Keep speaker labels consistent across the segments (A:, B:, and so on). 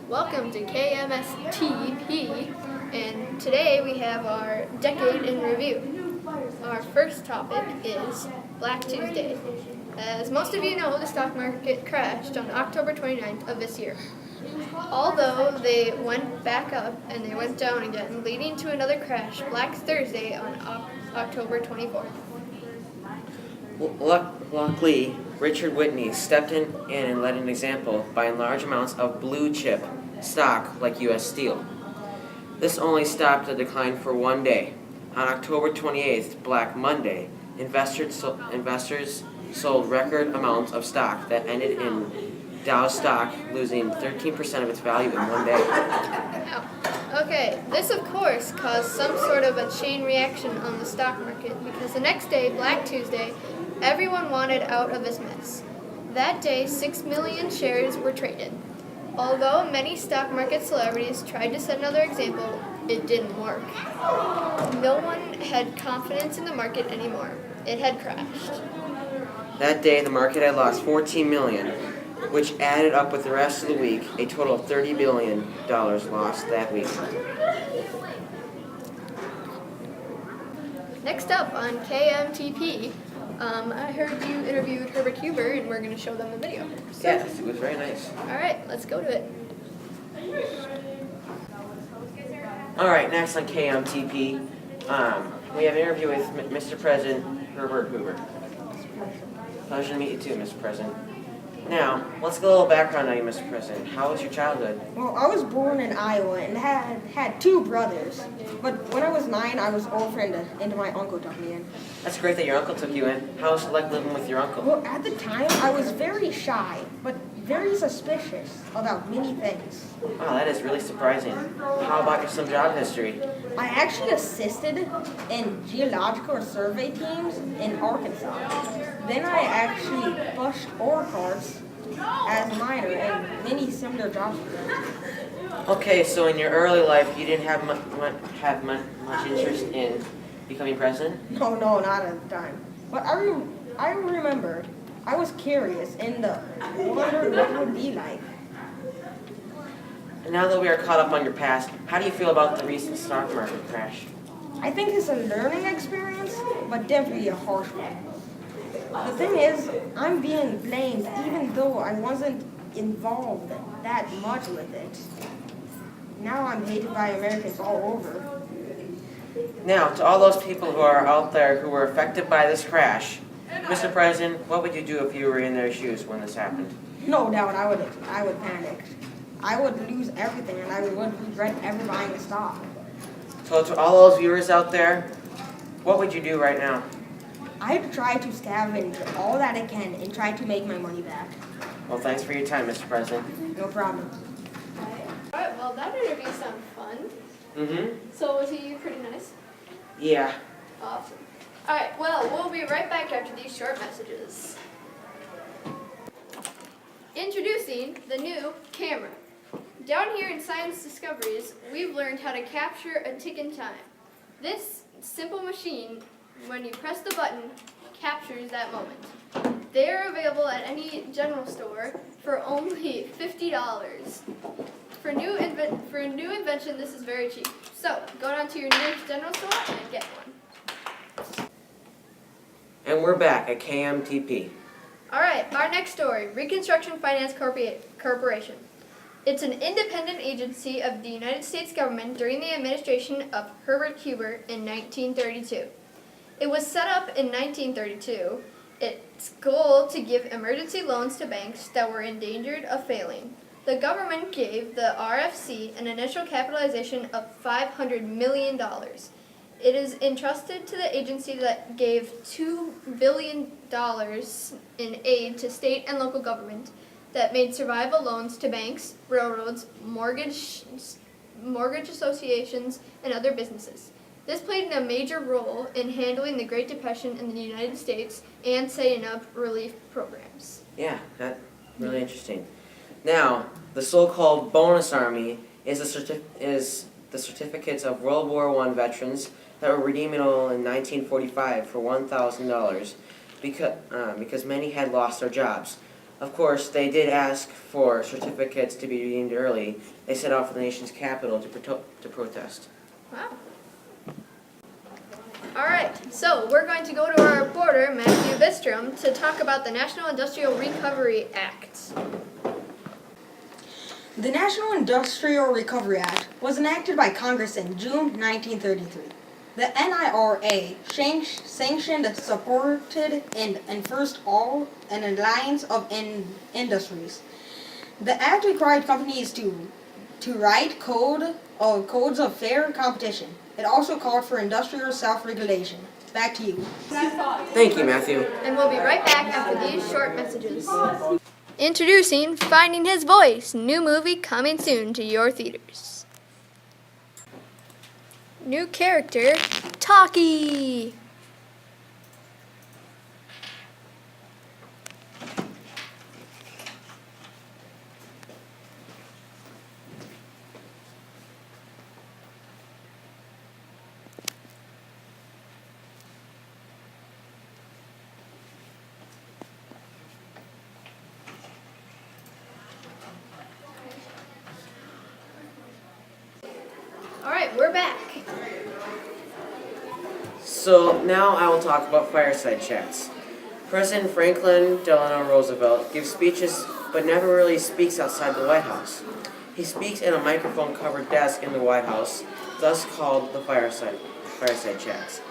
A: Welcome to KMSTP, and today we have our decade in review. Our first topic is Black Tuesday. As most of you know, the stock market crashed on October 29th of this year. Although they went back up and they went down again, leading to another crash Black Thursday on October 24th.
B: Luckily, Richard Whitney stepped in and led an example buying large amounts of blue chip stock like U.S. Steel. This only stopped the decline for one day. On October 28th, Black Monday, investors sold record amounts of stock that ended in Dow stock losing 13% of its value in one day.
A: Okay, this of course caused some sort of a chain reaction on the stock market because the next day, Black Tuesday, everyone wanted out of this mess. That day, 6 million shares were traded. Although many stock market celebrities tried to set another example, it didn't work. No one had confidence in the market anymore. It had crashed.
B: That day, the market had lost 14 million, which added up with the rest of the week, a total of $30 billion lost that week.
A: Next up on KMTP, I heard you interviewed Herbert Huber, and we're going to show them the video. So,
B: Yes, it was very nice.
A: all right, let's go to it.
B: All right, next on KMTP, we have an interview with Mr. President Herbert Hoover. Pleasure to meet you too, Mr. President. Now, let's get a little background on you, Mr. President. How was your childhood?
C: Well, I was born in Iowa and had two brothers. But when I was 9, I was orphaned and my uncle took me in.
B: That's great that your uncle took you in. How was it like living with your uncle?
C: Well, at the time, I was very shy, but very suspicious about many things.
B: Wow, that is really surprising. How about some job history?
C: I actually assisted in geological survey teams in Arkansas. Then I actually pushed ore carts as a miner and many similar jobs for them.
B: Okay, so in your early life, you didn't have much interest in becoming president?
C: No, not at the time. But I remember I was curious and wondered what it would be like.
B: And now that we are caught up on your past, how do you feel about the recent stock market crash?
C: I think it's a learning experience, but definitely a harsh one. The thing is, I'm being blamed even though I wasn't involved that much with it. Now I'm hated by Americans all over.
B: Now, to all those people who are out there who were affected by this crash, Mr. President, what would you do if you were in their shoes when this happened?
C: No doubt I would panic. I would lose everything and I would regret ever buying a stock.
B: So to all those viewers out there, what would you do right now?
C: I'd try to scavenge all that I can and try to make my money back.
B: Well, thanks for your time, Mr. President.
C: No problem.
A: All right, well, that interview sounded fun.
B: Mm-hmm.
A: So was he pretty nice?
B: Yeah.
A: Awesome. All right, well, we'll be right back after these short messages. Introducing the new camera. Down here in Science Discoveries, we've learned how to capture a tick in time. This simple machine, when you press the button, captures that moment. They are available at any general store for only $50. For a new invention, this is very cheap. So, go down to your nearest general store and get one.
B: And we're back at KMTP.
A: All right, our next story, Reconstruction Finance Corporation. It's an independent agency of the United States government during the administration of Herbert Huber in 1932. It was set up in 1932. Its goal to give emergency loans to banks that were endangered of failing. The government gave the RFC an initial capitalization of $500 million. It is entrusted to the agency that gave $2 billion in aid to state and local government that made survival loans to banks, railroads, mortgage associations, and other businesses. This played a major role in handling the Great Depression in the United States and setting up relief programs.
B: Yeah, that's really interesting. Now, the so-called bonus army is the certificates of World War I veterans that were redeemable in 1945 for $1,000 because many had lost their jobs. Of course, they did ask for certificates to be redeemed early. They set out for the nation's capital to protest.
A: Wow. All right, so we're going to go to our reporter, Matthew Mbistram, to talk about the National Industrial Recovery Act.
C: The National Industrial Recovery Act was enacted by Congress in June 1933. The NIRA sanctioned, supported, and enforced all an alliance of industries. The act required companies to write codes of fair competition. It also called for industrial self-regulation. Back to you.
B: Thank you, Matthew.
A: And we'll be right back after these short messages. Introducing Finding His Voice, new movie coming soon to your theaters. New character, Talkie. All right, we're back.
B: So now I will talk about fireside chats. President Franklin Delano Roosevelt gives speeches but never really speaks outside the White House. He speaks in a microphone-covered desk in the White House, thus called the fireside chats.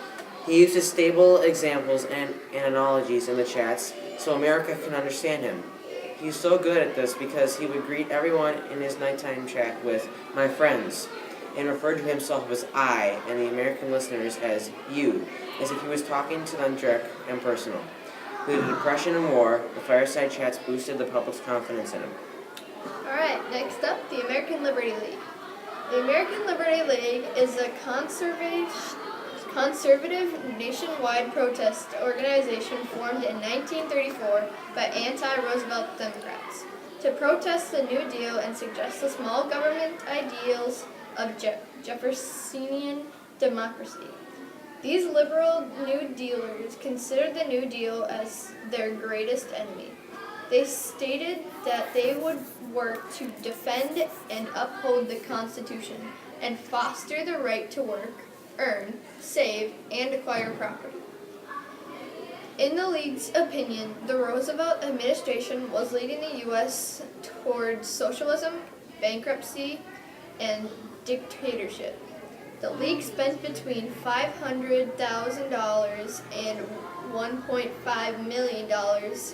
B: He uses stable examples and analogies in the chats so America can understand him. He's so good at this because he would greet everyone in his nighttime chat with "my friends," and referred to himself as "I" and the American listeners as "you," as if he was talking to them direct and personal. With the Depression and war, the fireside chats boosted the public's confidence in him.
A: All right, next up, the American Liberty League. The American Liberty League is a conservative nationwide protest organization formed in 1934 by anti-Roosevelt Democrats to protest the New Deal and suggest the small government ideals of Jeffersonian democracy. These liberal New Dealers considered the New Deal as their greatest enemy. They stated that they would work to defend and uphold the Constitution and foster the right to work, earn, save, and acquire property. In the League's opinion, the Roosevelt administration was leading the U.S. towards socialism, bankruptcy, and dictatorship. The League spent between $500,000 and $1.5 million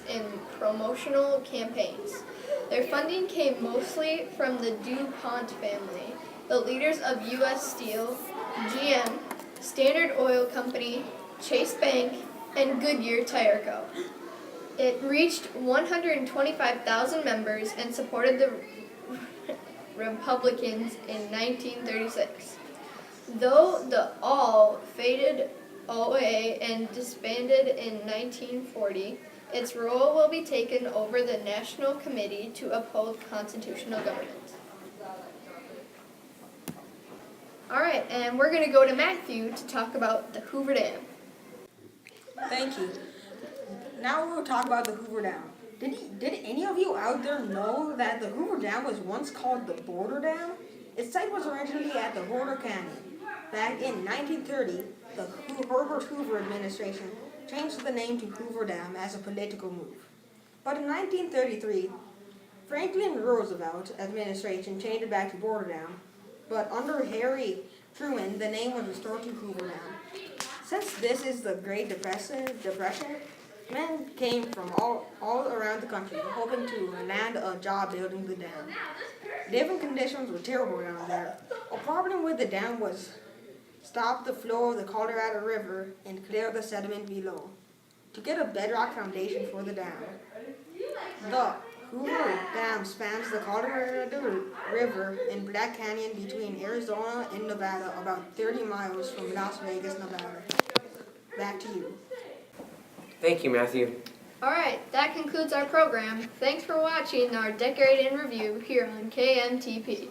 A: in promotional campaigns. Their funding came mostly from the DuPont family, the leaders of U.S. Steel, GM, Standard Oil Company, Chase Bank, and Goodyear Tire Co. It reached 125,000 members and supported the Republicans in 1936. Though the all faded away and disbanded in 1940, its role will be taken over the National Committee to uphold constitutional government. All right, and we're going to go to Matthew to talk about the Hoover Dam.
C: Thank you. Now we'll talk about the Hoover Dam. Did any of you out there know that the Hoover Dam was once called the Border Dam? Its site was originally at the Border Canyon. Back in 1930, the Herbert Hoover administration changed the name to Hoover Dam as a political move. But in 1933, Franklin Roosevelt administration changed it back to Border Dam, but under Harry Truman, the name was restored to Hoover Dam. Since this is the Great Depression, men came from all around the country, hoping to land a job building the dam. Living conditions were terrible down there. A problem with the dam was stop the flow of the Colorado River and clear the sediment below to get a bedrock foundation for the dam. The Hoover Dam spans the Colorado River in Black Canyon between Arizona and Nevada, about 30 miles from Las Vegas, Nevada. Back to you.
B: Thank you, Matthew.
A: All right, that concludes our program. Thanks for watching our Decade in Review here on KMTP.